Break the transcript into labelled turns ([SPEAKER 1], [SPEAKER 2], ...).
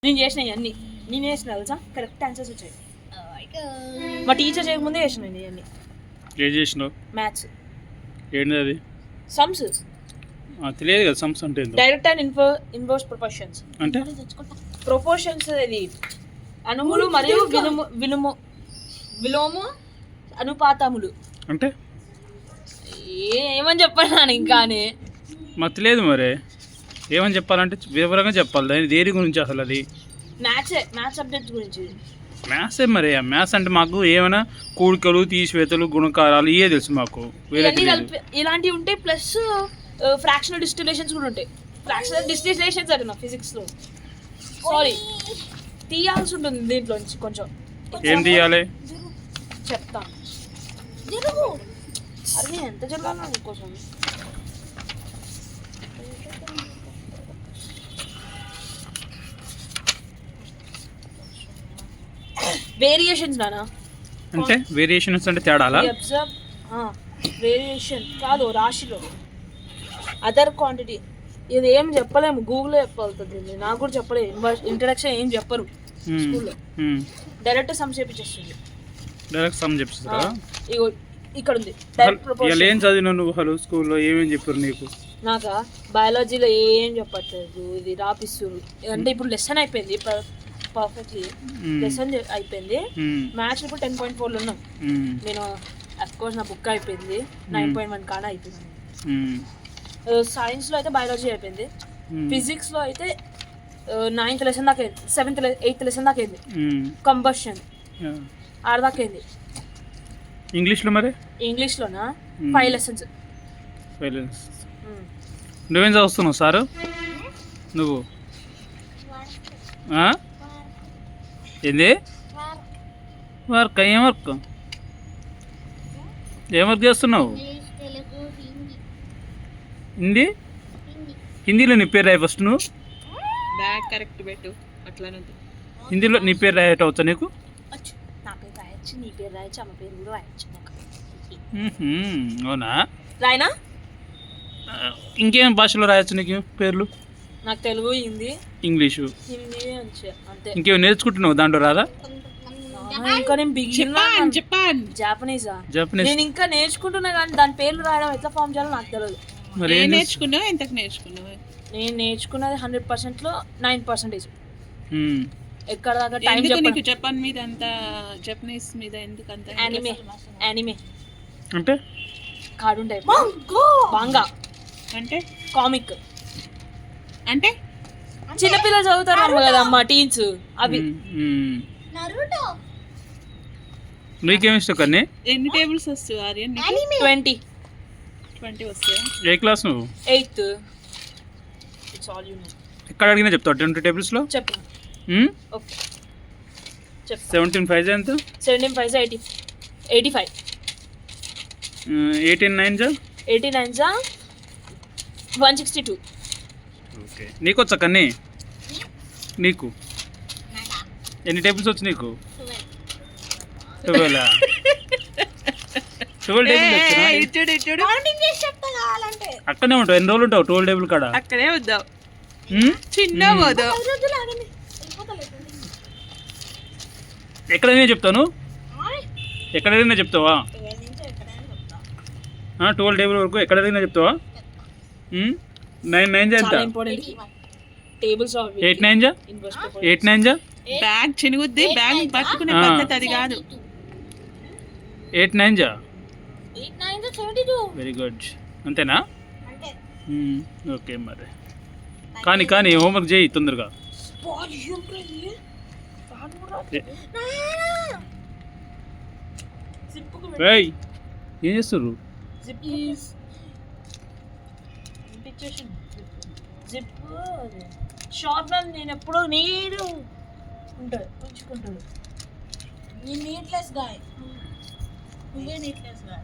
[SPEAKER 1] నేను చేసినవి అన్ని నేను వేసిన తెలుసా కరెక్ట్ ఆన్సర్స్ వచ్చాయి. మా టీచర్ చేయకముందే వేసిన నేను ఇవన్నీ.
[SPEAKER 2] ఏం చేసినావు?
[SPEAKER 1] మ్యాథ్స్
[SPEAKER 2] ఏంటి అది?
[SPEAKER 1] సమ్స్
[SPEAKER 2] తెలియదు కదా సమ్స్ అంటే.
[SPEAKER 1] డైరెక్ట్ అండ్ ఇన్వర్స్ ప్రపోర్షన్స్
[SPEAKER 2] అంటే
[SPEAKER 1] ప్రపోర్షన్స్ ఇది అణువులు మరియు విలోమ అనుపాతములు
[SPEAKER 2] అంటే
[SPEAKER 1] ఏమని చెప్పాను ఇంకా
[SPEAKER 2] మాకు తెలియదు మరి. ఏమని చెప్పాలంటే వివరంగా చెప్పాలి. దాని దేని గురించి అసలు అది?
[SPEAKER 1] మ్యాథ్స్ సబ్జెక్ట్ గురించి.
[SPEAKER 2] మ్యాథ్సే మరి. మ్యాథ్స్ అంటే మాకు ఏమైనా కూడికలు తీసివేతలు గుణకారాలు ఇవే తెలుసు మాకు.
[SPEAKER 1] ఇలాంటివి ఉంటాయి ప్లస్ ఫ్రాక్షనల్ డిస్టిలేషన్స్ కూడా ఉంటాయి. ఫ్రాక్షనల్ డిస్టిలేషన్స్ అంటున్నా ఫిజిక్స్లో. సారీ తీయాల్సి ఉంటుంది దీంట్లో నుంచి కొంచెం.
[SPEAKER 2] ఏం తీయాలి
[SPEAKER 1] చెప్తాను. అరే ఎంత జరగాలి నీకోసం. వేరియేషన్స్ నానా
[SPEAKER 2] అంటే వేరియేషన్స్ అంటే తేడాలా?
[SPEAKER 1] వేరియేషన్ కాదు రాశిలో అదర్ క్వాంటిటీ. ఇది ఏం చెప్పలేము, గూగుల్లో చెప్పగలుగుతుంది. నాకు కూడా చెప్పలేదు. ఇంట్రడక్షన్ ఏం చెప్పరు స్కూల్లో. డైరెక్ట్ సమ్ చేపించేస్తుంది.
[SPEAKER 2] డైరెక్ట్ సమ్ చెప్తారా?
[SPEAKER 1] ఇగో ఇక్కడ ఉంది.
[SPEAKER 2] ఏం చదివినావు నువ్వు? హలో స్కూల్లో ఏమేమి చెప్పారు నీకు?
[SPEAKER 1] నాకా బయాలజీలో ఏం చెప్పట్లేదు. ఇది రాపిస్తారు అంటే ఇప్పుడు లెసన్ అయిపోయింది పర్ఫెక్ట్లీ. లెసన్ అయిపోయింది. మ్యాథ్స్ ఇప్పుడు 10.4 ఉన్నాం. నేను అఫ్కోర్స్ నా బుక్ అయిపోయింది. 9.1 కాడ అయిపోయింది. సైన్స్లో అయితే బయాలజీ అయిపోయింది. ఫిజిక్స్లో అయితే 9th లెసన్ దాకా అయింది. 7th 8th లెసన్ దాకా అయింది. కంబషన్ 6 దాకా అయింది.
[SPEAKER 2] ఇంగ్లీష్లో మరి?
[SPEAKER 1] ఇంగ్లీష్లోనా 5 లెసన్స్.
[SPEAKER 2] నువ్వేం చదువుతున్నావు సారు? నువ్వు ఏంది వర్క్? ఏం వర్క్? ఏం వర్క్ చేస్తున్నావు? హిందీ? హిందీలో నీ పేరు రాయి ఫస్ట్. నువ్వు
[SPEAKER 1] కరెక్ట్ పెట్టు. అట్లానే
[SPEAKER 2] హిందీలో నీ పేరు రాయటవచ్చా నీకు?
[SPEAKER 1] నా పేరు రాయొచ్చు, నీ పేరు రాయొచ్చు, అమ్మ పేరు కూడా రాయొచ్చు.
[SPEAKER 2] అవునా?
[SPEAKER 1] రాయనా?
[SPEAKER 2] ఇంకేం భాషలో రాయొచ్చు నీకు పేర్లు?
[SPEAKER 1] నాకు తెలుగు, హిందీ,
[SPEAKER 2] ఇంగ్లీషు,
[SPEAKER 1] అంతే.
[SPEAKER 2] ఇంకేం నేర్చుకుంటున్నావు దాంట్లో? రాదా?
[SPEAKER 1] ఇంకా నేను జాపనీసా? నేను ఇంకా నేర్చుకుంటున్నా కానీ దాని పేర్లు రాయడం ఎట్లా ఫామ్ చేయాలో నాకు తెలియదు.
[SPEAKER 2] మరి
[SPEAKER 1] నేర్చుకున్నావు? ఎంతకు నేర్చుకున్నావు? నేను నేర్చుకున్నది 100%లో 9%. ఎక్కడ దాకా టైం చెప్పు.
[SPEAKER 3] జపాన్ మీద అంత జపనీస్ మీద ఎందుకు అంత?
[SPEAKER 1] యానిమే
[SPEAKER 2] అంటే
[SPEAKER 1] కార్టూన్ టైప్. మాంగా
[SPEAKER 3] అంటే
[SPEAKER 1] కామిక్.
[SPEAKER 3] అంటే
[SPEAKER 1] చిన్నపిల్లలు చదువుతారు కదమ్మా, టీన్స్ అవి.
[SPEAKER 2] నీకేమి ఇష్టం కన్నీ?
[SPEAKER 3] ఎన్ని టేబుల్స్ వస్తాయి ఆర్యన్? 20 వస్తాయి.
[SPEAKER 2] ఏ క్లాస్ నువ్వు?
[SPEAKER 1] 8th. It's all you know.
[SPEAKER 2] ఎక్కడ అడిగినా చెప్తావు 20 టేబుల్స్లో?
[SPEAKER 1] చెప్పు. ఓకే చెప్పు.
[SPEAKER 2] 17 5 ఎంత?
[SPEAKER 1] 17 5 85.
[SPEAKER 2] 18 9
[SPEAKER 1] 89 162.
[SPEAKER 2] ఓకే. నీకు వచ్చా కన్నీ? నీకు ఎన్ని టేబుల్స్ వచ్చి నీకు? 12 టేబుల్స్ వచ్చినా? అక్కడనే ఉంటావు. ఎన్ని రోజులు ఉంటావు 12 టేబుల్ కాడ?
[SPEAKER 3] అక్కడే వద్దావు. చిన్న పోదావు.
[SPEAKER 2] ఎక్కడైనా చెప్తాను. ఎక్కడైనా చెప్తావా? 12 టేబుల్ వరకు ఎక్కడైనా చెప్తావా? 9 9 ఎంత? 8 9 8 9
[SPEAKER 3] బ్యాగ్ చినుగుద్ది. బ్యాగ్ పట్టుకునే పద్ధతి అది కాదు.
[SPEAKER 2] 8 9 వెరీ గుడ్. అంతేనా? ఓకే మరి. కానీ హోంవర్క్ చేయి తొందరగా. ఏం చేస్తారు?
[SPEAKER 1] షార్ప్నర్ నేను ఎప్పుడో నీడు ఉంటాడు ఉంచుకుంటాడు. నేను నీట్లెస్ గాయ, నువ్వే నీట్లెస్ గాయ.